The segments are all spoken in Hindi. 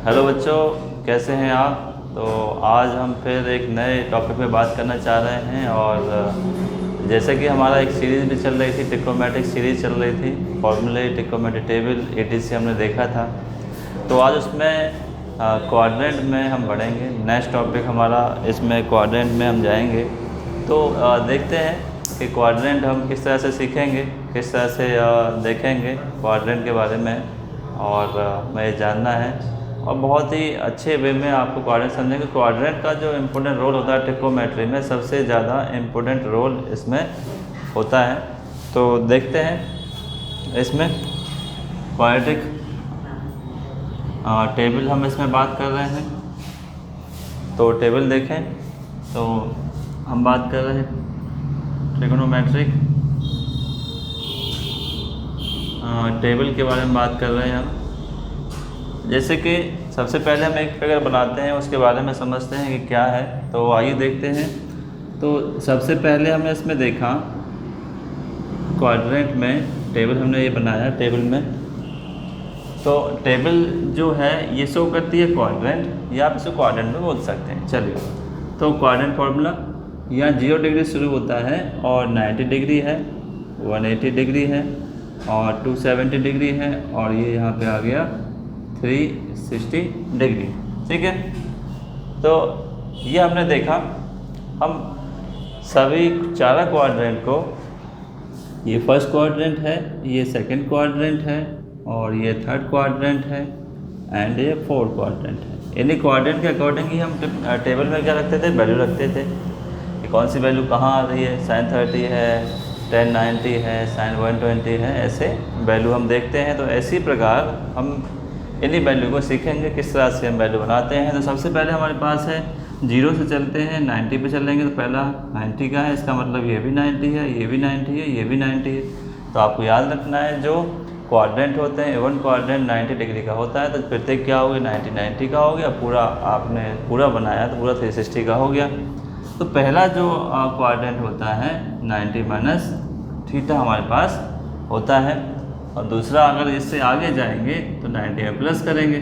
हेलो बच्चों, कैसे हैं आप। तो आज हम फिर एक नए टॉपिक पे बात करना चाह रहे हैं। और जैसे कि हमारा एक सीरीज़ भी चल रही थी, ट्रिकोमेट्रिक सीरीज़ चल रही थी, फॉर्मूले, ट्रिकोमेट्रिक टेबल, etc हमने देखा था। तो आज उसमें क्वाड्रेंट में हम बढ़ेंगे। नेक्स्ट टॉपिक हमारा इसमें क्वाड्रेंट में हम जाएंगे। तो देखते हैं कि क्वाड्रेंट हम किस तरह से सीखेंगे, किस तरह से देखेंगे क्वाड्रेंट के बारे में। और हमें जानना है और बहुत ही अच्छे वे में आपको क्वाड्रेंट समझेंगे। क्वाड्रेंट का जो इम्पोर्टेंट रोल होता है ट्रिकोमेट्री में, सबसे ज़्यादा इम्पोर्टेंट रोल इसमें होता है। तो देखते हैं इसमें क्वाड्रेटिक टेबल हम इसमें बात कर रहे हैं। तो टेबल देखें तो हम बात कर रहे हैं ट्रिगोनोमेट्रिक टेबल के बारे में बात कर रहे हैं हम। जैसे कि सबसे पहले हम एक फिगर बनाते हैं, उसके बारे में समझते हैं कि क्या है। तो आइए देखते हैं। तो सबसे पहले हमने इसमें देखा क्वाड्रेंट में टेबल हमने ये बनाया टेबल में। तो टेबल जो है ये शो करती है क्वाड्रेंट, या आप इसे क्वाड्रेंट में बोल सकते हैं। चलिए, तो क्वाड्रेंट फार्मूला यहाँ 0 डिग्री शुरू होता है और 90 डिग्री है, 180 डिग्री है और 270 डिग्री है, और ये यहाँ पे आ गया 360 डिग्री। ठीक है, तो ये हमने देखा। हम सभी चारों क्वाड्रेंट को, ये फर्स्ट क्वाड्रेंट है, ये सेकंड क्वाड्रेंट है, और ये थर्ड क्वाड्रेंट है, एंड ये फोर्थ क्वाड्रेंट है। इन्हीं क्वाड्रेंट के अकॉर्डिंग ही हम टेबल में क्या रखते थे, वैल्यू रखते थे कि कौन सी वैल्यू कहाँ आ रही है। sin 30 है, tan 90 है, sin 120 है, ऐसे वैल्यू हम देखते हैं। तो इसी प्रकार हम इन्हीं वैल्यू को सीखेंगे किस तरह से हम वैल्यू बनाते हैं। तो सबसे पहले हमारे पास है 0 से चलते हैं 90 पे चलेंगे। तो पहला 90 का है, इसका मतलब ये भी 90 है, ये भी 90 है, ये भी 90 है। तो आपको याद रखना है जो क्वाड्रेंट होते हैं, वन क्वाड्रेंट 90 डिग्री का होता है। तो प्रत्येक क्या हो गया, 90 का हो गया। पूरा आपने पूरा बनाया तो पूरा 360 का हो गया। तो पहला जो क्वाड्रेंट होता है 90 माइनस थीटा हमारे पास होता है, और दूसरा अगर इससे आगे जाएंगे तो 90 में प्लस करेंगे।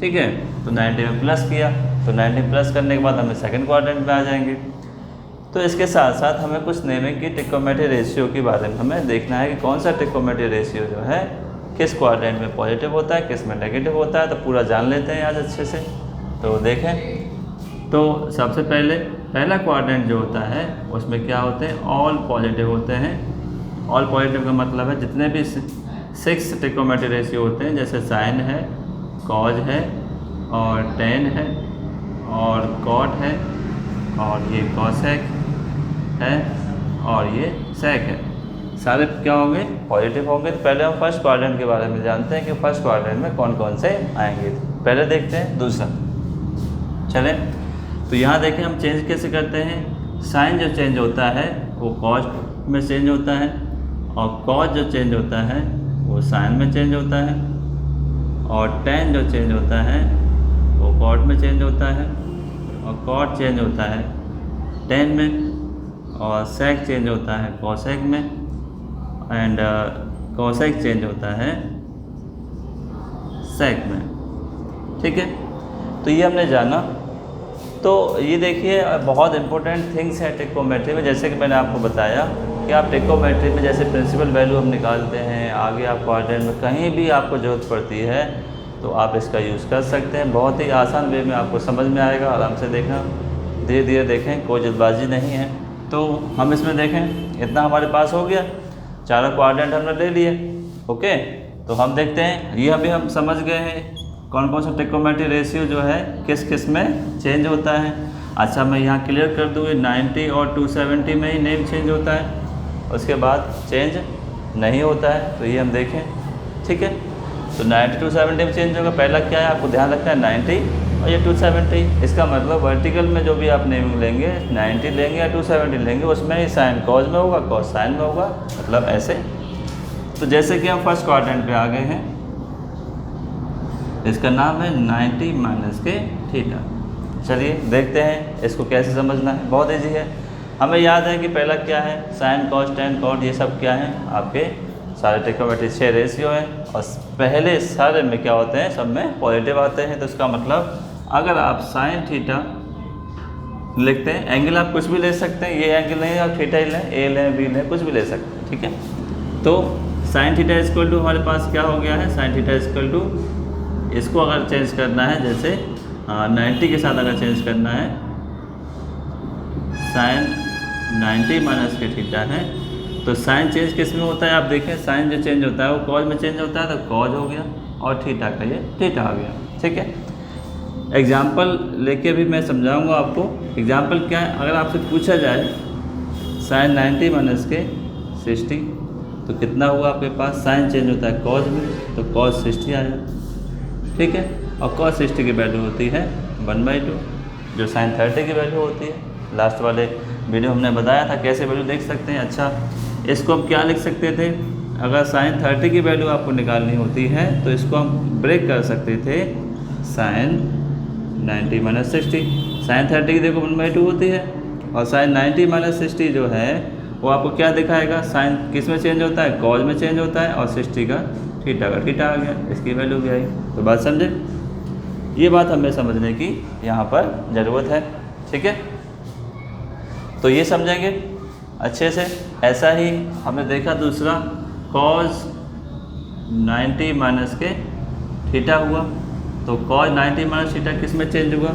ठीक है, तो 90 में प्लस किया, तो 90 प्लस करने के बाद हमें सेकंड क्वाड्रेंट में आ जाएंगे। तो इसके साथ साथ हमें कुछ नेमिंग की ट्रिकोमेट्री रेशियो के बारे में हमें देखना है कि कौन सा ट्रिकोमेट्री रेशियो जो है किस क्वाड्रेंट में पॉजिटिव होता है, किस में नेगेटिव होता है। तो पूरा जान लेते हैं आज अच्छे से। तो देखें, तो सबसे पहले पहला क्वाड्रेंट जो होता है उसमें क्या होते हैं, ऑल पॉजिटिव होते हैं। ऑल पॉजिटिव का मतलब है जितने भी 6 ट्रिकोमेट्री रेशियो होते हैं, जैसे साइन है, कॉज है, और टेन है, और कॉट है, और ये कॉसेक है, और ये सेक है, सारे क्या होंगे, पॉजिटिव होंगे। तो पहले हम फर्स्ट क्वाड्रेंट के बारे में जानते हैं कि फर्स्ट क्वाड्रेंट में कौन कौन से आएंगे। पहले देखते हैं दूसरा। चलें, तो यहाँ देखें हम चेंज कैसे करते हैं। साइन जो चेंज होता है वो कॉज में चेंज होता है, और कॉज जो चेंज होता है वो साइन में चेंज होता है, और टेन जो चेंज होता है वो कॉट में चेंज होता है, और कॉट चेंज होता है टेन में, और सेक चेंज होता है कॉसेक में, एंड कॉसेक चेंज होता है सेक में। ठीक है, तो ये हमने जाना। तो ये देखिए बहुत इंपॉर्टेंट थिंग्स है ट्रिकोमेट्री में। जैसे कि मैंने आपको बताया कि आप ट्रिकोमेट्री में जैसे प्रिंसिपल वैल्यू हम निकालते हैं, आगे आप क्वाड्रेंट में कहीं भी आपको ज़रूरत पड़ती है तो आप इसका यूज़ कर सकते हैं। बहुत ही आसान वे में आपको समझ में आएगा। आराम से देखना, धीरे धीरे देखें, कोई जल्दबाजी नहीं है। तो हम इसमें देखें, इतना हमारे पास हो गया, चारों क्वाड्रेंट हमने ले लिए। ओके, तो हम देखते हैं, ये अभी हम समझ गए हैं कौन कौन सा ट्रिकोमेट्री रेशियो जो है किस किस में चेंज होता है। अच्छा, मैं यहाँ क्लियर कर दूँ, 90 और 270 में ही नेम चेंज होता है, उसके बाद चेंज नहीं होता है। तो ये हम देखें, ठीक है। तो 90 270 में चेंज होगा। पहला क्या है, आपको ध्यान रखना है 90 और ये 270। इसका मतलब वर्टिकल में जो भी आप नेमिंग लेंगे, 90 लेंगे या 270 लेंगे, उसमें ही साइन कॉज में होगा, कॉज साइन में होगा, मतलब ऐसे। तो जैसे कि हम फर्स्ट क्वाड्रेंट पे आ गए हैं, इसका नाम है 90 माइनस के थीटा। चलिए देखते हैं इसको कैसे समझना है। बहुत ईजी है, हमें याद है कि पहला क्या है, साइन कॉस टेन कॉट, ये सब क्या है आपके सारे ट्रिग्नोमेट्री 6 रेशियो है और पहले सारे में क्या होते हैं, सब में पॉजिटिव आते हैं। तो इसका मतलब अगर आप साइन थीटा लिखते हैं, एंगल आप कुछ भी ले सकते हैं, ये एंगल नहीं आप थीटा ही लें, ए लें, बी लें, कुछ भी ले सकते हैं, ठीक है। तो साइन थीटा इक्वल टू हमारे पास क्या हो गया है, साइन थीटा इक्वल टू, इसको अगर चेंज करना है जैसे 90 के साथ अगर चेंज करना है, साइन 90 माइनस के थीटा है, तो साइन चेंज किस में होता है, आप देखें साइन जो चेंज होता है वो कॉज में चेंज होता है, तो कॉज हो गया और थीटा का ये थीटा आ गया, ठीक है। एग्जाम्पल लेके भी मैं समझाऊंगा आपको। एग्जाम्पल क्या है, अगर आपसे पूछा जाए साइन 90 माइनस के 60 तो कितना हुआ आपके पास, साइन चेंज होता है कॉज में, तो कॉज 60 आया, ठीक है। और कॉज 60 की वैल्यू होती है 1/2, जो साइन 30 की वैल्यू होती है। लास्ट वाले वीडियो हमने बताया था कैसे वैल्यू देख सकते हैं। अच्छा, इसको हम क्या लिख सकते थे, अगर साइन 30 की वैल्यू आपको निकालनी होती है तो इसको हम ब्रेक कर सकते थे, साइन 90 माइनस 60, साइन 30 की देखो 1/2 होती है, और साइन 90 माइनस 60 जो है वो आपको क्या दिखाएगा, साइन किस में चेंज होता है, कॉज में चेंज होता है, और 60 का थीटा आ गया, इसकी वैल्यू भी आई। तो बात समझे, ये बात हमें समझने की यहाँ पर ज़रूरत है, ठीक है। तो ये समझेंगे अच्छे से। ऐसा ही हमने देखा दूसरा, कॉज 90 माइनस के थीटा हुआ, तो कॉज 90 माइनस थीटा किस में चेंज हुआ,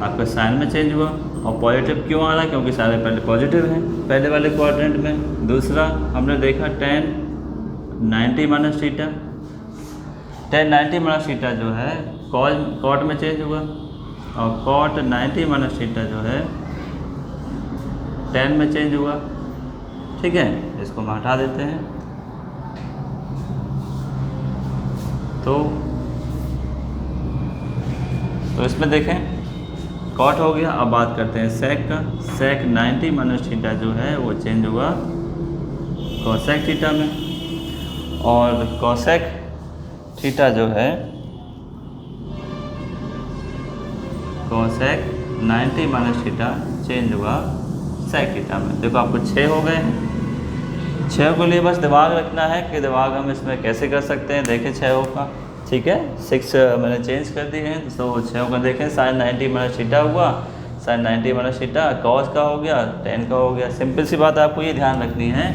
आपका साइन में चेंज हुआ, और पॉजिटिव क्यों आ रहा है, क्योंकि सारे पहले पॉजिटिव हैं पहले वाले क्वाड्रेंट में। दूसरा हमने देखा tan 90 minus theta, tan 90 minus theta जो है कॉट में चेंज हुआ, और कॉट 90 माइनस थीटा जो है tan में चेंज हुआ, ठीक है। इसको हम हटा देते हैं। तो इसमें देखें कॉट हो गया। अब बात करते हैं सेक का। सेक 90 माइनस थीटा जो है वो चेंज हुआ कोसेक थीटा में, और कोसेक थीटा जो है, कोसेक 90 माइनस थीटा चेंज हुआ सेक थीटा में। देखो आपको 6 हो गए हैं। 6 के लिए बस दिमाग रखना है कि दिमाग हम इसमें कैसे कर सकते हैं, देखें 6 का, ठीक है। 6 मैंने चेंज कर दिए हैं, तो 6 का देखें, साइन 90 माइनस थीटा हुआ, साइन 90 माइनस थीटा कॉस का हो गया, tan का हो गया। सिंपल सी बात आपको ये ध्यान रखनी है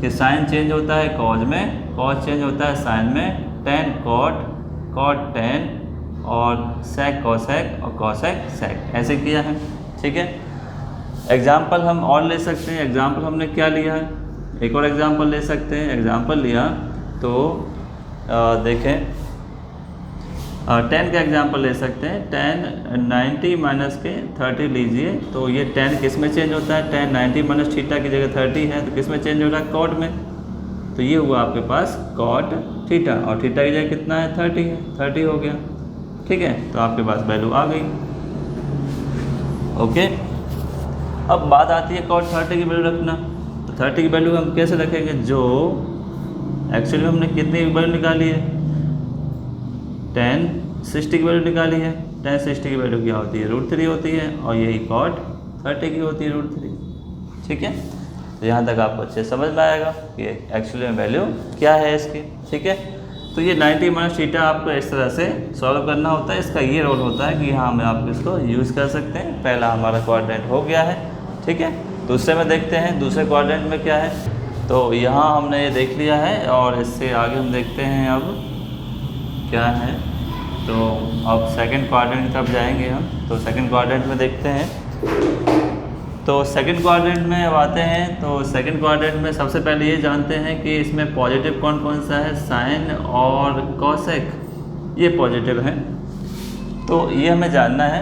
कि साइन चेंज होता है कॉज में, कॉज चेंज होता है साइन में, tan कॉट, कॉट tan, और सेक कॉसेक, और कॉसेक सेक, ऐसे किया है, ठीक है। एग्जाम्पल हम और ले सकते हैं। एग्जाम्पल हमने क्या लिया है, एक और एग्जाम्पल ले सकते हैं। एग्जाम्पल लिया तो देखें tan का एग्जाम्पल ले सकते हैं। tan 90 माइनस के 30 लीजिए, तो ये tan किस में चेंज होता है, tan 90 माइनस थीटा की जगह 30 है, तो किस में चेंज हो रहा है, कॉट में। तो ये हुआ आपके पास कॉट थीटा, और थीटा की जगह कितना है, 30 है, 30 हो गया, ठीक है। तो आपके पास वैल्यू आ गई, ओके। अब बात आती है कॉट 30 की वैल्यू रखना। तो 30 की वैल्यू हम कैसे रखेंगे, जो एक्चुअली हमने कितनी वैल्यू निकाली है, tan 60 की वैल्यू निकाली है। tan 60 की वैल्यू क्या होती है, √3 होती है, और यही cot 30 की होती है √3, ठीक है। तो यहाँ तक आपको अच्छे समझ में आएगा कि एक्चुअली में वैल्यू क्या है इसकी, ठीक है। तो ये 90 माइनस थीटा आपको इस तरह से सॉल्व करना होता है। इसका ये रोल होता है कि यहाँ में आप इसको यूज़ कर सकते हैं। पहला हमारा क्वाड्रेंट हो गया है, ठीक है। दूसरे में देखते हैं दूसरे क्वाड्रेंट में क्या है। तो यहाँ हमने ये देख लिया है, और इससे आगे हम देखते हैं अब क्या है। तो अब सेकंड क्वाड्रेंट की तरफ जाएंगे हम। तो सेकंड क्वाड्रेंट में देखते हैं। तो सेकंड क्वाड्रेंट में अब आते हैं। तो सेकंड क्वाड्रेंट में सबसे पहले ये जानते हैं कि इसमें पॉजिटिव कौन कौन सा है, साइन और कॉसेक, ये पॉजिटिव है। तो ये हमें जानना है।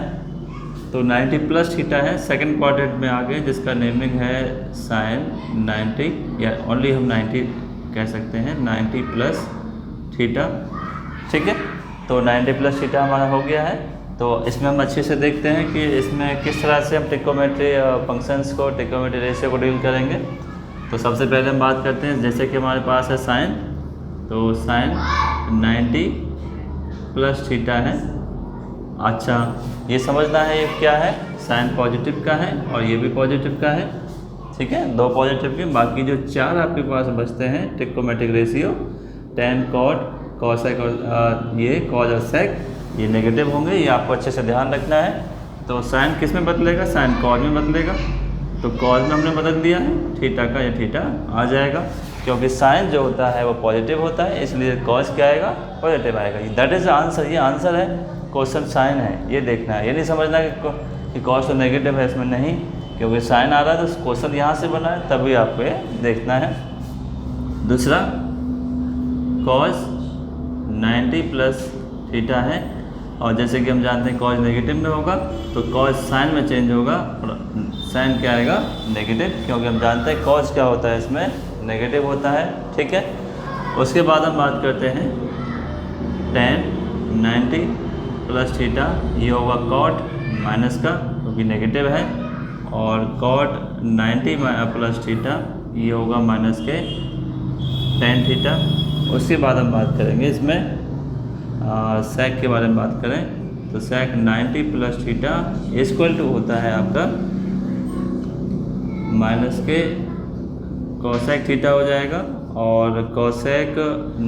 तो 90 प्लस थीटा है सेकंड क्वाड्रेंट में आ गए, जिसका नेमिंग है साइन 90, या ओनली हम 90 कह सकते हैं, 90 प्लस थीटा, ठीक है। तो 90 प्लस थीटा हमारा हो गया है। तो इसमें हम अच्छे से देखते हैं कि इसमें किस तरह से हम ट्रिग्नोमेट्री फंक्शंस को, ट्रिग्नोमेट्री रेशियो को डील करेंगे। तो सबसे पहले हम बात करते हैं, जैसे कि हमारे पास है साइन, तो साइन 90 प्लस थीटा है। अच्छा, ये समझना है ये क्या है, साइन पॉजिटिव का है और ये भी पॉजिटिव का है, ठीक है, 2 पॉजिटिव के, बाकी जो 4 आपके पास बचते हैं ट्रिकोमेट्रिक रेशियो tan cot cosec और ये cos और sec ये नेगेटिव होंगे, ये आपको अच्छे से ध्यान रखना है। तो साइन किस में बदलेगा, साइन कॉस में बदलेगा, तो कॉस में हमने बदल दिया है, थीटा का ये थीटा आ जाएगा, क्योंकि साइन जो होता है वो पॉजिटिव होता है, इसलिए कॉस क्या आएगा, पॉजिटिव आएगा। दैट इज़ आंसर, ये आंसर है, क्वेश्चन साइन है, ये देखना है, ये नहीं समझना कि कॉस तो नेगेटिव है, इसमें नहीं, क्योंकि साइन आ रहा है तो क्वेश्चन यहाँ से बना है, तभी आपको ये देखना है। दूसरा कॉस 90 प्लस थीटा है, और जैसे कि हम जानते हैं कॉस नेगेटिव में होगा तो कॉस साइन में चेंज होगा, साइन क्या आएगा, नेगेटिव, क्योंकि हम जानते हैं कॉस क्या होता है, इसमें नेगेटिव होता है। ठीक है, उसके बाद हम बात करते हैं tan 90 प्लस थीटा, ये होगा कॉट माइनस का क्योंकि नेगेटिव है, और कॉट 90 प्लस थीटा ये होगा माइनस के tan थीटा। उसके बाद हम बात करेंगे इसमें सेक के बारे में बात करें तो सेक 90 प्लस थीटा इक्वल टू होता है आपका माइनस के कोसेक थीटा हो जाएगा, और कोसेक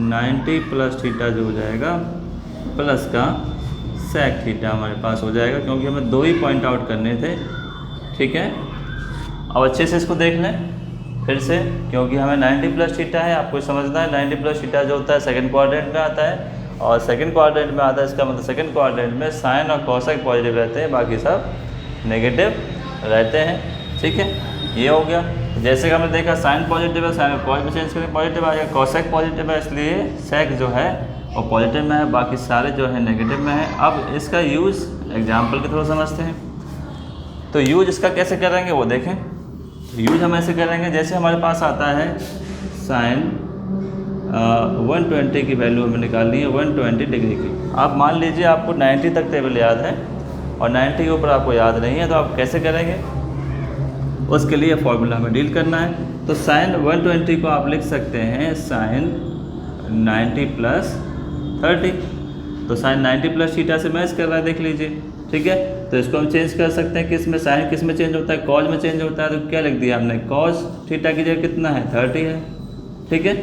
90 प्लस थीटा जो हो जाएगा प्लस का सेक थीटा हमारे पास हो जाएगा, क्योंकि हमें 2 ही पॉइंट आउट करने थे। ठीक है, अब अच्छे से इसको देख लें फिर से, क्योंकि हमें 90 प्लस थीटा है, आपको समझना है 90 प्लस थीटा जो होता है सेकंड क्वाड्रेंट में आता है, और सेकंड क्वाड्रेंट में आता है, इसका मतलब सेकंड क्वाड्रेंट में साइन और कोसेक पॉजिटिव रहते हैं, बाकी सब नेगेटिव रहते हैं। ठीक है, ये हो गया। जैसे कि हमने देखा साइन पॉजिटिव है, साइन कॉस में चेंज करके पॉजिटिव आएगा, कोसेक पॉजिटिव है इसलिए सेक जो है वो पॉजिटिव में है, बाकी सारे जो है नेगेटिव में है। अब इसका यूज़ एग्जाम्पल के थ्रू समझते हैं, तो यूज इसका कैसे करेंगे वो देखें। यूज हम ऐसे करेंगे, जैसे हमारे पास आता है साइन 120 की वैल्यू हमें निकालनी है 120 डिग्री की। आप मान लीजिए आपको 90 तक टेबल याद है और 90 के ऊपर आपको याद नहीं है, तो आप कैसे करेंगे, उसके लिए फॉर्मूला हमें डील करना है। तो साइन 120 को आप लिख सकते हैं साइन 90 प्लस 30, तो साइन 90 प्लस थीटा से मैच कर रहा है, देख लीजिए। ठीक है, तो इसको हम चेंज कर सकते हैं, किस में, साइन किस में चेंज होता है, कॉस में चेंज होता है, तो क्या लिख दिया हमने, कॉस थीटा की जगह कितना है 30 है। ठीक है,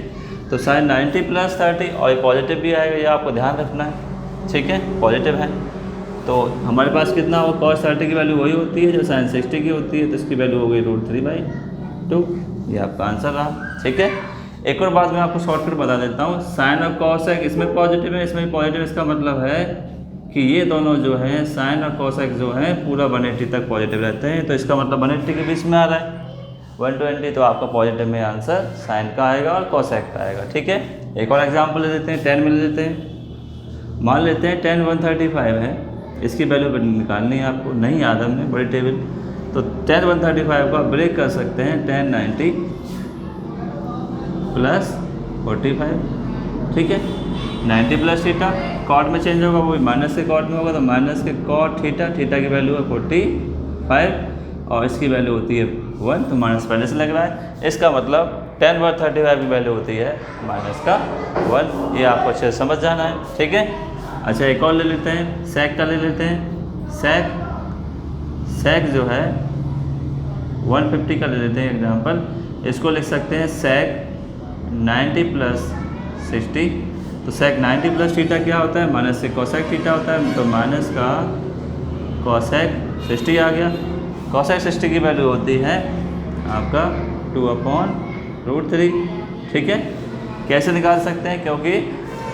तो साइन 90 प्लस 30, और ये पॉजिटिव भी आएगा, ये आपको ध्यान रखना है। ठीक है, पॉजिटिव है, तो हमारे पास कितना हो, कॉस 30 की वैल्यू वही होती है जो साइन 60 की होती है, तो इसकी वैल्यू हो गई √3/2, ये आपका आंसर रहा। ठीक है, एक और बात मैं आपको शॉर्टकट बता देता हूँ, साइन और कॉसेक इसमें पॉजिटिव है, इसमें पॉजिटिव, इसका मतलब है कि ये दोनों जो हैं साइन और कोसेक जो हैं पूरा 180 तक पॉजिटिव रहते हैं, तो इसका मतलब 180 के बीच में आ रहा है 120, तो आपका पॉजिटिव में आंसर साइन का आएगा और कोसेक का आएगा। ठीक है, एक और एग्जांपल ले लेते हैं, 10 में ले लेते हैं। मान लेते हैं tan 135 है, इसकी वैल्यू निकालनी है आपको, नहीं याद हमने बड़ी टेबल, तो tan 135 को आप ब्रेक कर सकते हैं tan 90 प्लस 45। ठीक है, 90 प्लस थीटा कॉट में चेंज होगा, वो भी माइनस के कॉट में होगा, तो माइनस के कॉट थीटा, थीटा की वैल्यू है 45 और इसकी वैल्यू होती है 1, तो माइनस पहले से लग रहा है, इसका मतलब tan 135 की वैल्यू होती है माइनस का 1, ये आपको अच्छे से समझ जाना है। ठीक है, अच्छा एक और ले लेते हैं, सेक का ले लेते हैं। सेक जो है 150 का ले लेते हैं एग्जाम्पल, इसको लिख सकते हैं सेक 90 प्लस 60, तो सेक 90 प्लस थीटा क्या होता है, माइनस से कोसेक थीटा होता है, तो माइनस का कोसेक 60 आ गया। कोसेक 60 की वैल्यू होती है आपका 2/√3। ठीक है, कैसे निकाल सकते हैं, क्योंकि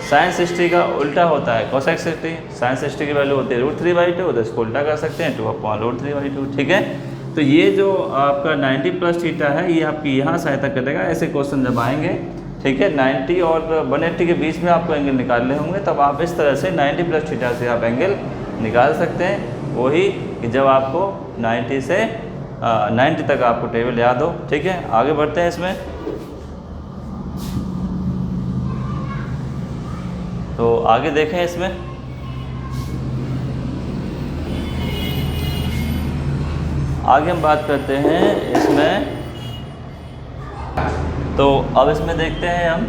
साइन 60 का उल्टा होता है कोसेक 60, साइन 60 की वैल्यू होती है √3/2, तो इसको उल्टा कर सकते हैं 2/√3/2। ठीक है, तो ये जो आपका 90 प्लस थीटा है ये आपकी यहाँ सहायता करेगा, ऐसे क्वेश्चन जब आएंगे। ठीक है, 90 और 180 के बीच में आपको एंगल निकालने होंगे, तब आप इस तरह से 90 प्लस थीटा से आप एंगल निकाल सकते हैं, वही कि जब आपको 90 से 90 तक आपको टेबल याद हो। ठीक है, आगे बढ़ते हैं इसमें, तो आगे देखें इसमें, आगे हम बात करते हैं इसमें, तो अब इसमें देखते हैं हम,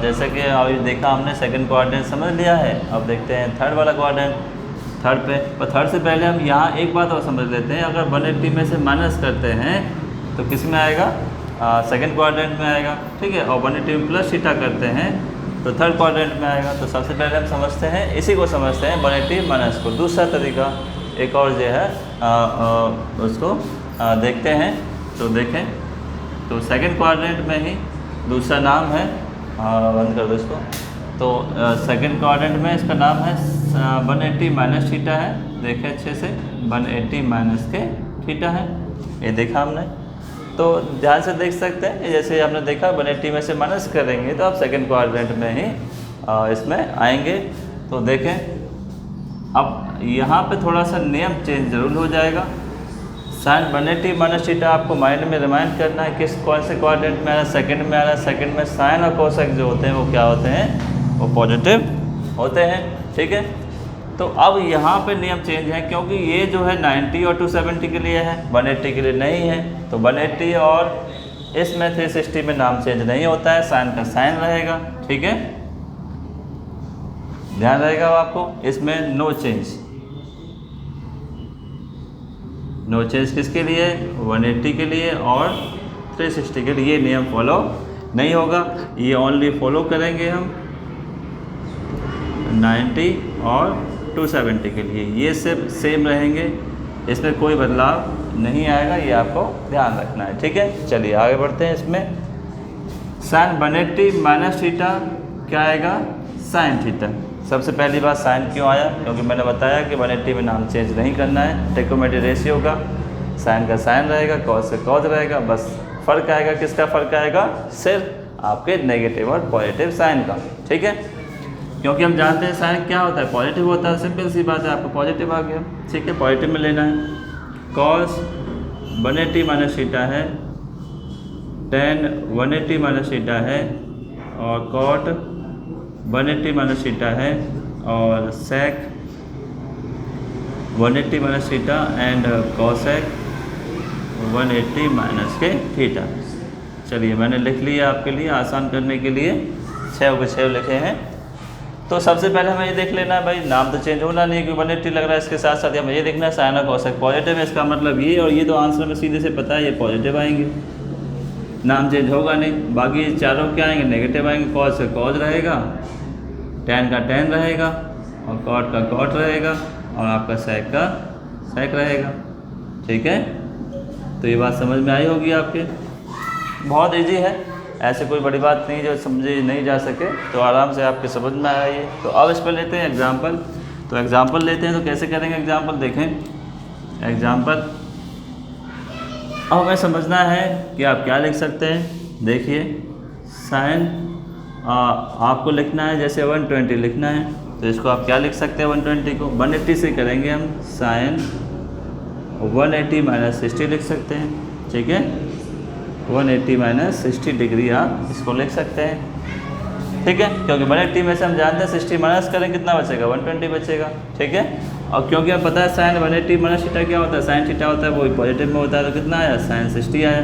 जैसे कि अभी देखा हमने सेकंड क्वाड्रेंट समझ लिया है, अब देखते हैं थर्ड वाला क्वाड्रेंट। थर्ड पे, पर थर्ड से पहले हम यहाँ एक बात और समझ लेते हैं, अगर 180 में से माइनस करते हैं तो किस में आएगा, सेकंड क्वाड्रेंट में आएगा, ठीक है। और 180 में प्लस थीटा करते हैं तो थर्ड क्वाड्रेंट में आएगा। तो सबसे पहले हम समझते हैं, इसी को समझते हैं 180 माइनस को। दूसरा तरीका एक और जो है उसको देखते हैं। तो देखें, तो सेकंड क्वाड्रेंट में ही दूसरा नाम है, बंद कर दो इसको। तो सेकंड क्वाड्रेंट में इसका नाम है 180 माइनस थीटा है। देखें अच्छे से, 180 माइनस के थीटा है, ये देखा हमने। तो ध्यान से देख सकते हैं, जैसे आपने देखा 180 में से माइनस करेंगे तो आप सेकंड क्वाड्रेंट में ही इसमें आएंगे। तो देखें, अब यहाँ पे थोड़ा सा नियम चेंज जरूर हो जाएगा। साइन 180 माइनस थीटा आपको माइंड में रिमाइंड करना है किस कौन से क्वाड्रेंट में आ रहा है, सेकंड में आ रहा है। सेकंड में साइन और कोसेक जो होते हैं वो क्या होते हैं, वो पॉजिटिव होते हैं, ठीक है। तो अब यहाँ पे नियम चेंज है, क्योंकि ये जो है 90 और 270 के लिए है, 180 के लिए नहीं है। तो 180 और इसमें 360 में नाम चेंज नहीं होता है, साइन का साइन रहेगा, ठीक है। ध्यान रहेगा आपको, इसमें नो चेंज। नो चेंज किसके लिए, 180 के लिए और 360 के लिए नियम फॉलो नहीं होगा। ये ओनली फॉलो करेंगे हम 90 और 270 के लिए, ये सिर्फ सेम रहेंगे, इसमें कोई बदलाव नहीं आएगा, ये आपको ध्यान रखना है, ठीक है। चलिए आगे बढ़ते हैं। इसमें साइन 180 माइनस थीटा क्या आएगा, साइन थीटा। सबसे पहली बात साइन क्यों आया, क्योंकि मैंने बताया कि 180 में नाम चेंज नहीं करना है, ट्रिग्नोमेट्री रेशियो का साइन का साइन रहेगा, कॉस से कॉस रहेगा। बस फ़र्क आएगा, किसका फ़र्क आएगा, सिर्फ आपके नेगेटिव और पॉजिटिव साइन का, ठीक है। क्योंकि हम जानते हैं साइन क्या होता है, पॉजिटिव होता है। सिंपल सी बात है, आपको पॉजिटिव आ गया, ठीक है। पॉजिटिव में लेना है। कॉस 180 माइनस थीटा है, टेन 180 माइनस थीटा है, और कॉट 180 माइनस थीटा है, और सेक 180 minus theta and cosec 180 minus के थीटा। चलिए मैंने लिख लिया आपके लिए आसान करने के लिए, 6 के 6 लिखे हैं। तो सबसे पहले हमें ये देख लेना है भाई, नाम तो चेंज होना नहीं है क्योंकि 180 लग रहा है, इसके साथ साथ हमें ये देखना है साइन और कॉसेक पॉजिटिव है, इसका मतलब ये, और ये तो आंसर में सीधे से पता है ये पॉजिटिव आएंगे, नाम चेंज होगा नहीं। बाकी चारों क्या आएंगे, नेगेटिव आएंगे। कॉस से कॉस रहेगा, टेन का टेन रहेगा, और कॉट का कॉट रहेगा, और आपका सेक का सेक रहेगा, ठीक है। तो ये बात समझ में आई होगी आपके, बहुत इजी है, ऐसे कोई बड़ी बात नहीं जो समझे नहीं जा सके, तो आराम से आपके समझ में आया ये। तो अब इस पर लेते हैं एग्जाम्पल। तो एग्जाम्पल लेते हैं, तो कैसे करेंगे एग्जाम्पल, देखें एग्जाम्पल। अब हमें समझना है कि आप क्या लिख सकते हैं। देखिए साइन आपको लिखना है जैसे 120 लिखना है, तो इसको आप क्या लिख सकते हैं, 120 को 180 से करेंगे हम, साइन 180 माइनस 60 लिख सकते हैं, ठीक है। 180 माइनस 60 डिग्री आप इसको लिख सकते हैं, ठीक है। क्योंकि 180 में से हम जानते हैं 60 माइनस करें कितना बचेगा, 120 बचेगा, ठीक है। और क्योंकि हमें पता है साइन 180 माइनस थीटा क्या होता है, साइन थीटा होता है, वो पॉजिटिव में होता है, तो कितना आया, साइन 60 आया।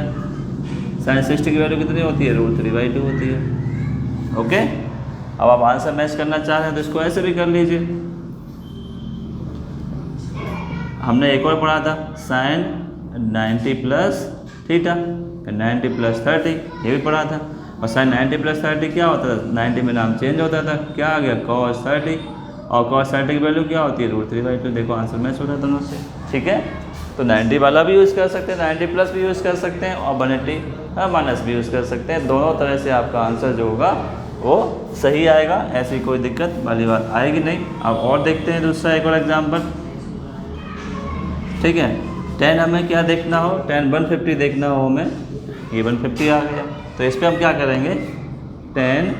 साइन 60 की वैल्यू कितनी होती है, √3/2 होती है, ओके। अब आप आंसर मैच करना चाह रहे हैं तो इसको ऐसे भी कर लीजिए। हमने एक और पढ़ा था साइन 90 प्लस थीटा, 90 प्लस 30, ये भी पढ़ा था। और साइन 90 प्लस 30 क्या होता था, 90 में नाम चेंज होता था, क्या आ गया, cos 30, और cos 30 की वैल्यू क्या होती है, √3/2। देखो आंसर मैच हो रहा है दोनों से, ठीक है। तो 90 वाला भी यूज़ कर सकते हैं, 90 प्लस भी यूज़ कर सकते हैं, और 180 माइनस भी यूज़ कर सकते हैं। दोनों तरह से आपका आंसर जो होगा वो सही आएगा, ऐसी कोई दिक्कत वाली बात आएगी नहीं। अब और देखते हैं दूसरा एक और एग्जाम्पल, ठीक है। tan हमें क्या देखना हो, tan 150 देखना हो हमें, ये 150 आ गया, तो इस पर हम क्या करेंगे, tan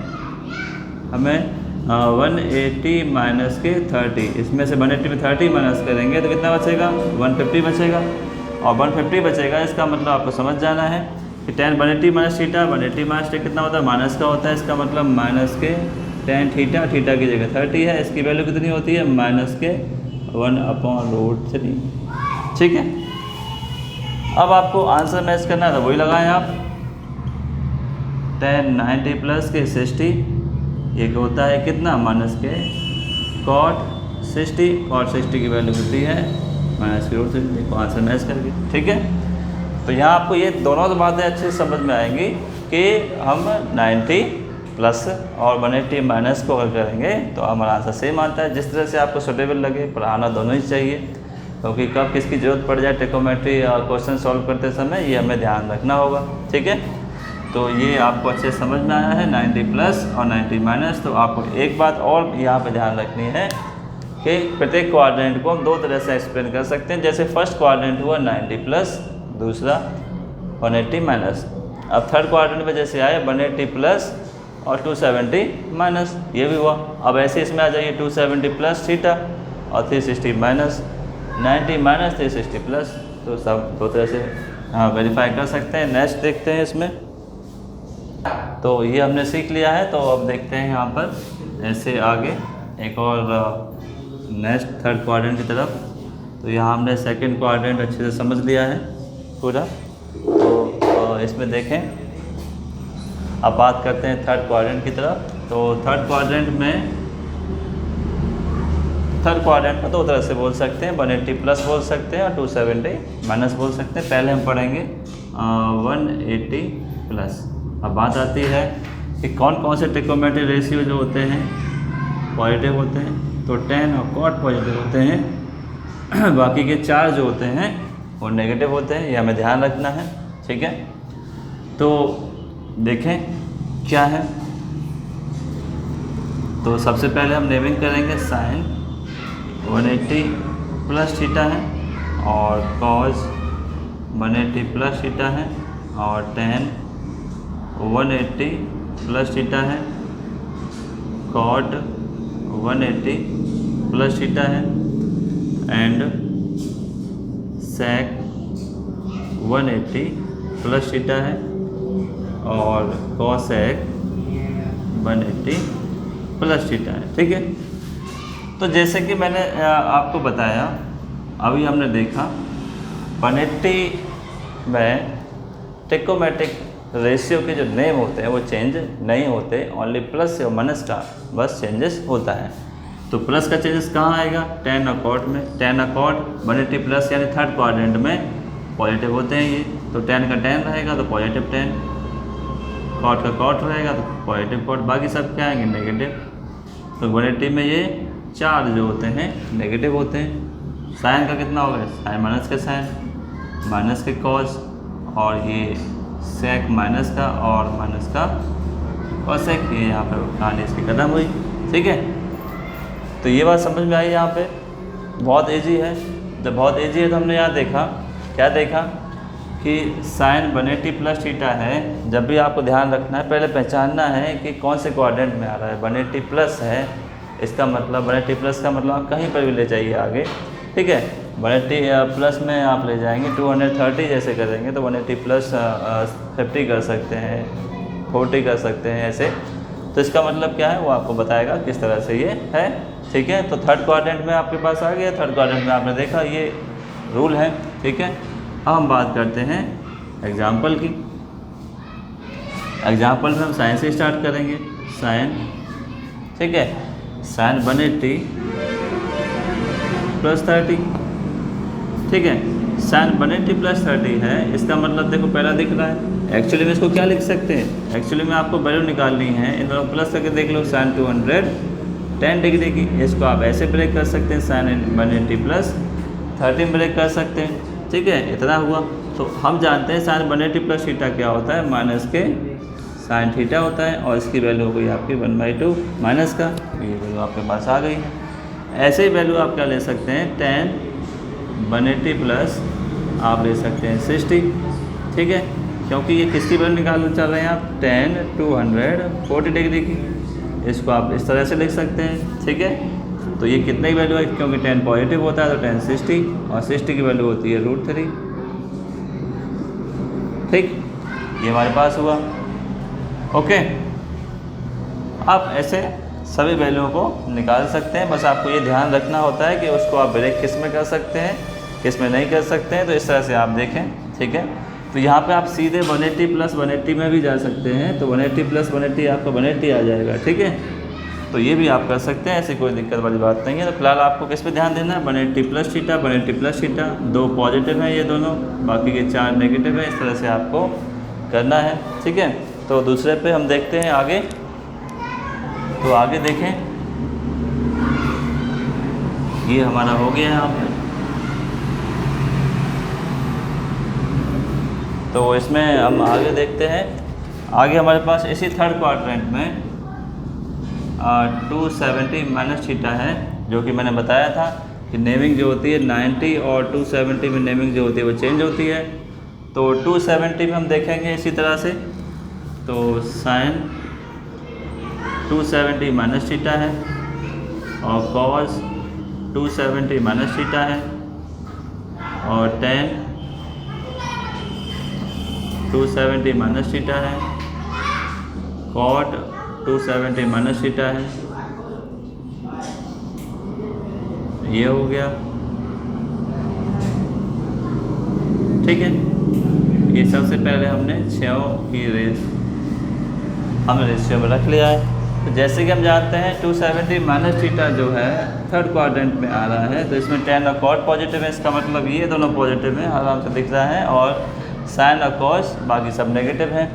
हमें 180 माइनस के 30, इसमें से 180 में 30 माइनस करेंगे तो कितना बचेगा, 150 बचेगा। और 150 बचेगा, इसका मतलब आपको समझ जाना है कि tan 180 minus theta, 180 minus theta कितना होता है, माइनस का होता है, इसका मतलब माइनस के tan थीटा, थीटा की जगह 30 है, इसकी वैल्यू कितनी होती है, माइनस के 1/√3, ठीक है। अब आपको आंसर मैच करना है तो वही लगाएं आप, tan 90 प्लस के 60, ये होता है कितना, माइनस के cot 60 की वैल्यू कितनी है, -√3। देखो आंसर मैच करके, ठीक है। तो यहाँ आपको ये दोनों बातें अच्छे से समझ में आएंगी कि हम 90 प्लस और 180 माइनस को अगर करेंगे तो हमारा आंसर सेम आता है। जिस तरह से आपको सुटेबल लगे, पर आना दोनों ही चाहिए, क्योंकि कब किसकी ज़रूरत पड़ जाए ट्रिकोमेट्री और क्वेश्चन सॉल्व करते समय, ये हमें ध्यान रखना होगा। ठीक है, तो ये आपको अच्छे समझ में आया है 90 प्लस और 90 माइनस। तो आपको एक बात और यहाँ पे ध्यान रखनी है कि प्रत्येक क्वाड्रेंट को हम दो तरह से एक्सप्लेन कर सकते हैं। जैसे फर्स्ट क्वाड्रेंट हुआ 90 प्लस, दूसरा 180 माइनस। अब थर्ड क्वाड्रेंट में जैसे आए 180 प्लस और 270 माइनस, ये भी हुआ। अब ऐसे इसमें आ जाइए 270 प्लस थीटा और 360 माइनस, 90 माइनस 360 प्लस। तो सब दो तरह से वेरीफाई कर सकते हैं। नेक्स्ट देखते हैं इसमें। तो ये हमने सीख लिया है। तो अब देखते हैं यहाँ पर ऐसे आगे एक और नेक्स्ट थर्ड क्वाड्रेंट की तरफ। तो यहाँ हमने सेकंड क्वाड्रेंट अच्छे से समझ लिया है पूरा। तो इसमें देखें, अब बात करते हैं थर्ड क्वाड्रेंट की तरफ। तो थर्ड क्वाड्रेंट में दो तरह से बोल सकते हैं, 180 प्लस बोल सकते हैं और 270 माइनस बोल सकते हैं। पहले हम पढ़ेंगे 180 प्लस। अब बात आती है कि कौन कौन से ट्रिकोमेट्री रेशियो जो होते हैं पॉजिटिव होते हैं, तो tan और cot पॉजिटिव होते हैं, बाकी के 4 जो होते हैं वो नेगेटिव होते हैं। ये हमें ध्यान रखना है। ठीक है, तो देखें क्या है। तो सबसे पहले हम नेमिंग करेंगे। साइन 180 प्लस थीटा है और कॉस 180 प्लस थीटा है और tan 180 प्लस थीटा है, कॉट 180 प्लस थीटा है एंड सेक 180 प्लस थीटा है और कॉसेक 180 प्लस थीटा है। ठीक है, तो जैसे कि मैंने आपको बताया, अभी हमने देखा 180 में ट्रिकोमेट्रिक रेशियो के जो नेम होते हैं वो चेंज नहीं होते, ओनली प्लस और माइनस का बस चेंजेस होता है। तो प्लस का चेंजेस कहाँ आएगा? tan और cot में। tan और cot 180 प्लस यानी थर्ड क्वाड्रेंट में पॉजिटिव होते हैं ये, तो tan का tan रहेगा तो पॉजिटिव tan, cot का cot रहेगा तो पॉजिटिव cot, बाकी सब क्या आएंगे? नेगेटिव। तो 180 में ये 4 जो होते हैं नेगेटिव होते हैं। साइन का कितना होगा? साइन माइनस के साइन, माइनस के कॉस, और ये सेक माइनस का और माइनस का कॉसेक। ये यहाँ पर कहानी इसकी खत्म हुई। ठीक है, तो ये बात समझ में आई यहाँ पे। बहुत इजी है। जब बहुत इजी है तो हमने यहाँ देखा, क्या देखा कि साइन 180 प्लस थीटा है। जब भी आपको ध्यान रखना है, पहले पहचानना है कि कौन से क्वाड्रेंट में आ रहा है। 180 प्लस है, इसका मतलब 180 प्लस का मतलब आप कहीं पर भी ले जाइए आगे। ठीक है, 180 प्लस में आप ले जाएंगे 230 जैसे करेंगे तो 180 प्लस 50 कर सकते हैं, 40 कर सकते हैं ऐसे। तो इसका मतलब क्या है वो आपको बताएगा किस तरह से ये है। ठीक है, तो थर्ड क्वाड्रेंट में आपके पास आ गया। थर्ड क्वाड्रेंट में आपने देखा ये रूल है। ठीक है, अब हम बात करते हैं एग्जाम्पल की। एग्जाम्पल में हम साइन से स्टार्ट करेंगे। साइन, ठीक है, साइन 180 प्लस 30। ठीक है, साइन 180 प्लस 30 है। इसका मतलब देखो पहला दिख रहा है। एक्चुअली में इसको क्या लिख सकते हैं? एक्चुअली में आपको वैल्यू निकालनी है, इन दोनों प्लस करके देख लो। साइन 210 डिग्री की, इसको आप ऐसे ब्रेक कर सकते हैं। साइन 180 प्लस 30 ब्रेक कर सकते हैं। ठीक है, इतना हुआ। तो हम जानते हैं साइन 180 प्लस थीटा क्या होता है? माइनस के साइन थीटा होता है, और इसकी वैल्यू हो गई आपकी 1/2 माइनस का। ये वैल्यू आपके पास आ गई है। ऐसे ही वैल्यू आप क्या ले सकते हैं? tan 180 प्लस आप ले सकते हैं 60। ठीक है, क्योंकि ये किसकी वैल्यू निकालना चाह रहे हैं आप? tan 240 डिग्री की। इसको आप इस तरह से लिख सकते हैं। ठीक है, तो ये कितने की वैल्यू है? क्योंकि tan पॉजिटिव होता है तो tan 60, और 60 की वैल्यू होती है √3। ठीक, ये हमारे पास हुआ। ओके, आप ऐसे सभी वैल्यूओं को निकाल सकते हैं। बस आपको ये ध्यान रखना होता है कि उसको आप ब्रेक किस में कर सकते हैं, किस में नहीं कर सकते हैं। तो इस तरह से आप देखें। ठीक है, तो यहाँ पे आप सीधे 180 प्लस 180 में भी जा सकते हैं। तो 180 प्लस 180 आपका 180 आ जाएगा। ठीक है, तो ये भी आप कर सकते हैं, ऐसी कोई दिक्कत वाली बात नहीं है। तो फिलहाल आपको किस पे ध्यान देना है, 180 plus theta 180 plus theta, 2 positive हैं ये दोनों, बाकी के 4 नेगेटिव है। इस तरह से आपको करना है, ठीक है। तो दूसरे पे हम देखते हैं आगे। तो आगे देखें, ये हमारा हो गया यहाँ पे। तो इसमें हम आगे देखते हैं। आगे हमारे पास इसी थर्ड क्वाड्रेंट में 270 माइनस थीटा है, जो कि मैंने बताया था कि नेमिंग जो होती है 90 और 270 में नेमिंग जो होती है वो चेंज होती है। तो 270 में हम देखेंगे इसी तरह से, तो साइन 270 माइनस थीटा है और कॉस 270 माइनस थीटा है और टेन 270 माइनस थीटा है, कॉट 270 माइनस थीटा है। ये हो गया, ठीक है। ये सबसे पहले हमने 6 की रेशियो में रख लिया है। तो जैसे कि हम जानते हैं 270 माइनस थीटा जो है थर्ड क्वाड्रेंट में आ रहा है, तो इसमें टेन और कॉट पॉजिटिव है, इसका मतलब ये दोनों पॉजिटिव हैं, आराम से दिख रहा है, और साइन और कॉस बाकी सब नेगेटिव हैं।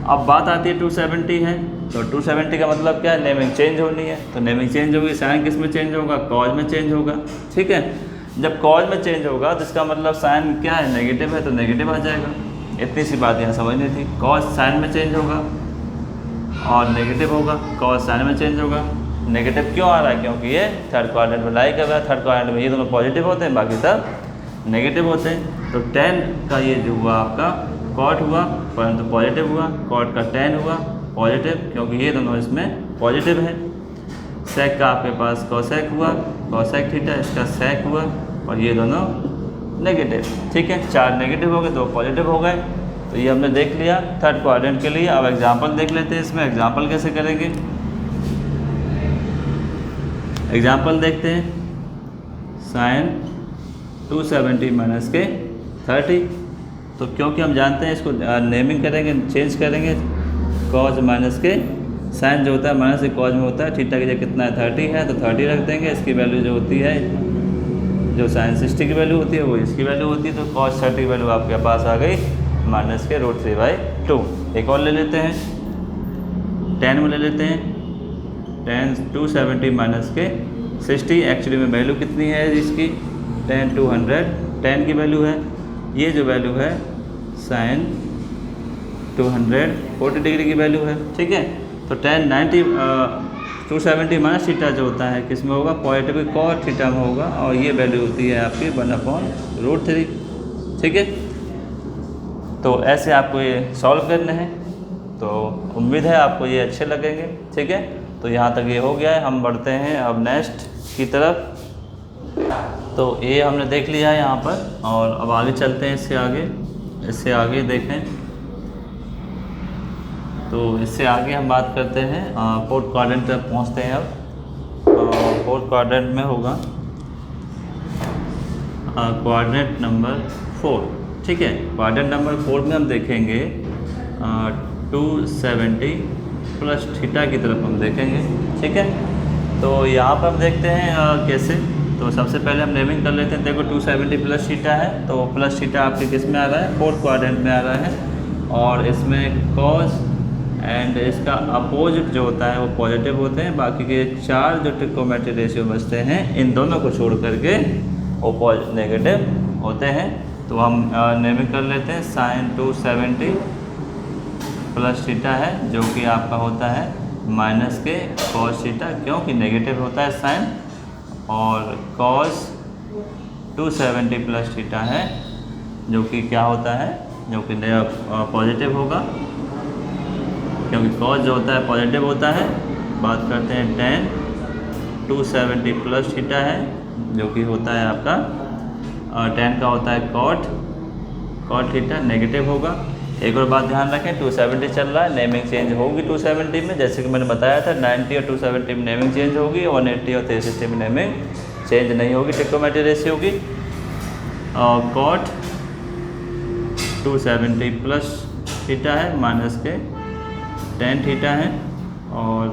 अब बात आती है 270 है, तो 270 का मतलब क्या है, नेमिंग चेंज होनी है। तो नेमिंग चेंज होगी, साइन किस में चेंज होगा, कॉज में चेंज होगा, ठीक है। जब कॉज में चेंज होगा तो इसका मतलब साइन क्या है, नेगेटिव है, तो नेगेटिव आ जाएगा। इतनी सी बात यहाँ समझनी थी। कॉज साइन में चेंज होगा और नेगेटिव होगा, कॉज साइन में चेंज होगा। नेगेटिव क्यों आ रहा है, क्योंकि ये थर्ड क्वाड्रेंट में लाई कर रहा है। थर्ड क्वाड्रेंट में ये दोनों पॉजिटिव होते हैं, बाकी सब नेगेटिव होते हैं। तो टेन का ये जो हुआ आपका कॉट हुआ, परंतु पॉजिटिव हुआ, कॉट का टेन हुआ पॉजिटिव, क्योंकि ये दोनों इसमें पॉजिटिव है। सेक का आपके पास कॉसेक हुआ, कॉसेक थीटा, इसका सेक हुआ, और ये दोनों नेगेटिव, ठीक है। 4 नेगेटिव हो गए, 2 पॉजिटिव हो गए। तो ये हमने देख लिया थर्ड क्वाड्रेंट के लिए। अब एग्जाम्पल देख लेते हैं। इसमें एग्जाम्पल कैसे करेंगे, एग्जाम्पल देखते हैं। साइन 270 माइनस के 30, तो क्योंकि हम जानते हैं इसको नेमिंग करेंगे, चेंज करेंगे। कॉज माइनस के साइन जो होता है माइनस के कॉज में होता है, थीटा की जगह कितना है 30 है, तो 30 रख देंगे। इसकी वैल्यू जो होती है, जो साइन 60 की वैल्यू होती है वो इसकी वैल्यू होती है, तो कॉज 30 की वैल्यू आपके पास आ गई माइनस के √3/2। एक और ले लेते हैं, 10 में ले लेते हैं। 10 270 माइनस के 60, एक्चुअली में वैल्यू कितनी है इसकी, 10 200 10 की वैल्यू है। ये जो वैल्यू है साइन 240 डिग्री की वैल्यू है, ठीक है। तो 10 90 270 माइनस थीटा जो होता है किस में होगा, पॉजिटिव कॉट थीटा में होगा, और ये वैल्यू होती है आपकी 1/√3, ठीक है। तो ऐसे आपको ये सॉल्व करने हैं। तो उम्मीद है आपको ये अच्छे लगेंगे, ठीक है। तो यहाँ तक ये हो गया है, हम बढ़ते हैं अब नेक्स्ट की तरफ। तो ये हमने देख लिया है यहाँ पर, और अब आगे चलते हैं इससे आगे देखें। तो इससे आगे हम बात करते हैं फोर्थ क्वाड्रेंट तक पहुँचते हैं। अब फोर्थ क्वाड्रेंट में होगा क्वाड्रेंट नंबर 4, ठीक है। क्वाड्रेंट नंबर 4 में हम देखेंगे 270 प्लस थीटा की तरफ हम देखेंगे, ठीक है। तो यहाँ पर हम देखते हैं कैसे। तो सबसे पहले हम नेमिंग कर लेते हैं। देखो 270 प्लस थीटा है, तो प्लस थीटा आपके किस में आ रहा है, फोर्थ क्वाड्रेंट में आ रहा है, और इसमें कॉस एंड इसका अपोजिट जो होता है वो पॉजिटिव होते हैं। बाकी के 4 जो ट्रिग्नोमेट्रिक रेशियो बचते हैं, इन दोनों को छोड़ करके वो नेगेटिव होते हैं। तो हम नेमिंग कर लेते हैं। साइन 270 प्लस थीटा है, जो कि आपका होता है माइनस के कॉस थीटा, क्योंकि नेगेटिव होता है साइन, और कॉस 270 प्लस थीटा है, जो कि क्या होता है, जो कि पॉजिटिव होगा, क्योंकि कॉस जो होता है पॉजिटिव होता है। बात करते हैं 10 270 प्लस थीटा है, जो कि होता है आपका 10 का होता है कॉट थीटा, नेगेटिव होगा। एक और बात ध्यान रखें, 270 चल रहा है, नेमिंग चेंज होगी 270 में, जैसे कि मैंने बताया था 90 और 270 में नेमिंग चेंज होगी, 180 और 360 में नेमिंग चेंज नहीं होगी, ट्रिग्नोमेट्रिक रेशियो होगी। कॉट 270 प्लस थीटा है, माइनस के 10 थीटा है, और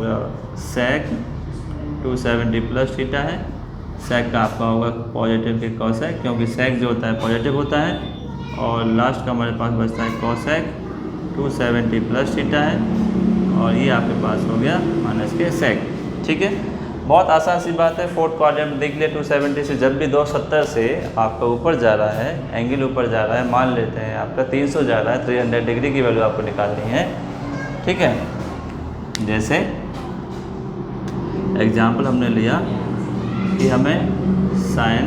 सेक 270 प्लस थीटा है। सेक का आपका होगा पॉजिटिव के कॉसेक, क्योंकि सेक जो होता है पॉजिटिव होता है। और लास्ट का हमारे पास बचता है कॉसेक 270 प्लस थीटा है, और ये आपके पास हो गया माइनस के सेक। ठीक है, बहुत आसान सी बात है। फोर्थ क्वाड्रेंट देख लिया 270 से, जब भी 270 से आपका ऊपर जा रहा है, एंगल ऊपर जा रहा है, मान लेते हैं आपका 300 जा रहा है, 300 डिग्री की वैल्यू आपको निकालनी है। ठीक है, जैसे एग्जाम्पल हमने लिया कि हमें साइन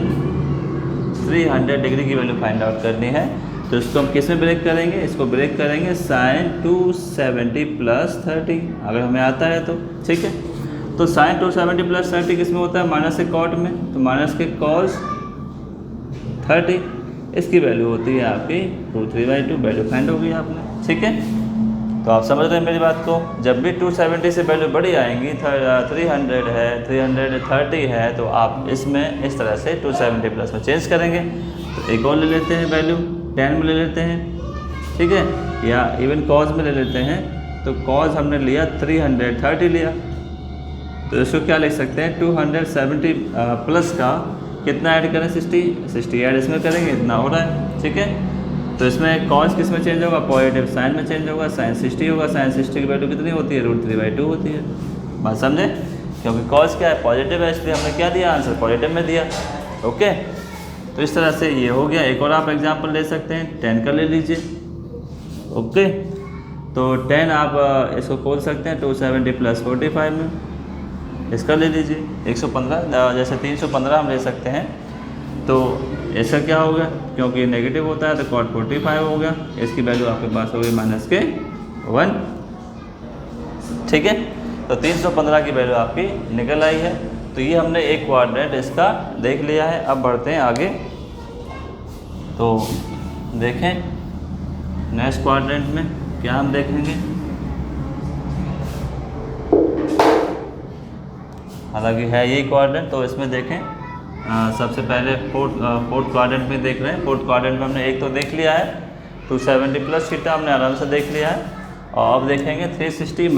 300 डिग्री की वैल्यू फाइंड आउट करनी है, तो इसको हम किस में ब्रेक करेंगे? इसको ब्रेक करेंगे साइन 270 प्लस 30, अगर हमें आता है तो। ठीक है, तो साइन 270 प्लस 30 किस में होता है? माइनस के कॉट में, तो माइनस के कॉस 30, इसकी वैल्यू होती है आपकी √3/2, वैल्यू फाइंड होगी आपने। ठीक है, तो आप समझ रहे हैं मेरी बात को। जब भी 270 से वैल्यू बड़ी आएंगी, 300 है, 330 है, तो आप इसमें इस तरह से 270 प्लस में चेंज करेंगे। तो एक और ले लेते हैं वैल्यू, 10 में ले लेते हैं। ठीक है, या इवन कॉज में ले लेते हैं। तो कॉज हमने लिया 330 लिया, तो इसको क्या लिख सकते हैं? 270 प्लस का कितना ऐड करें? 60 ऐड इसमें करेंगे, इतना हो रहा है। ठीक है, तो इसमें कॉस किस में चेंज होगा? पॉजिटिव साइन में चेंज होगा, साइन 60 होगा। साइन 60 की वैल्यू कितनी होती है? √3/2 होती है। बात समझे? क्योंकि कॉस क्या है? पॉजिटिव है, इसलिए हमने क्या दिया? आंसर पॉजिटिव में दिया। ओके, तो इस तरह से ये हो गया। एक और आप एग्जाम्पल ले सकते हैं, 10 का ले लीजिए। ओके, तो 10 आप इसको खोल सकते हैं 270 प्लस 45 में, इसका ले लीजिए 115, जैसे 315 हम ले सकते हैं। तो ऐसा क्या होगा? क्योंकि नेगेटिव होता है तो cot 45 हो गया, इसकी वैल्यू आपके पास हो गई माइनस के 1। ठीक है, तो 315 की वैल्यू आपकी निकल आई है। तो ये हमने एक क्वाड्रेंट इसका देख लिया है। अब बढ़ते हैं आगे, तो देखें नेक्स्ट क्वाड्रेंट में क्या हम देखेंगे। हालांकि है यही क्वाड्रेंट, तो इसमें देखें सबसे पहले फोर्थ क्वाड्रेंट में देख रहे हैं। फोर्थ क्वाड्रेंट में हमने एक तो देख लिया है 270 प्लस थीटा, हमने आराम से देख लिया है। और अब देखेंगे 360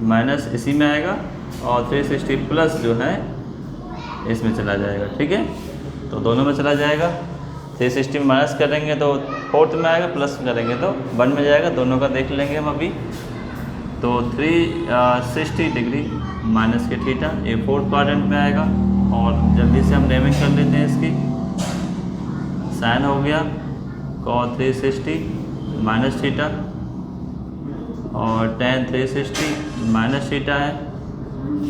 माइनस इसी में आएगा, और 360 प्लस जो है इसमें चला जाएगा। ठीक है, तो दोनों में चला जाएगा। 360 में माइनस करेंगे तो फोर्थ में आएगा, प्लस करेंगे तो 1 में जाएगा। दोनों का देख लेंगे हम अभी। तो 360 डिग्री माइनस के थीटा, ये फोर्थ क्वाड्रेंट में आएगा। और जल्दी से हम नेमिंग कर लेते हैं इसकी। साइन हो गया cos 360 माइनस थीटा, और tan 360 माइनस थीटा है,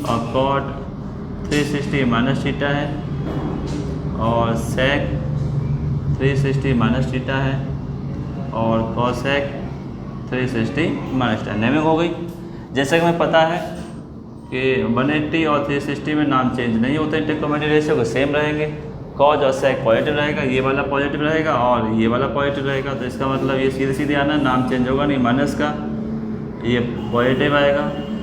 और cot 360 माइनस थीटा है, और sec 360 माइनस थीटा है, और cosec 360 माइनस थीटा। नेमिंग हो गई। जैसे कि हमें पता है कि 180 और 360 में नाम चेंज नहीं होते, ट्रिग्नोमेट्रिक रेशियो को सेम रहेंगे। कॉज और सेक पॉजिटिव रहेगा, ये वाला पॉजिटिव रहेगा और ये वाला पॉजिटिव रहेगा। तो इसका मतलब ये सीधे सीधे आना, नाम चेंज होगा नहीं। माइनस का ये पॉजिटिव आएगा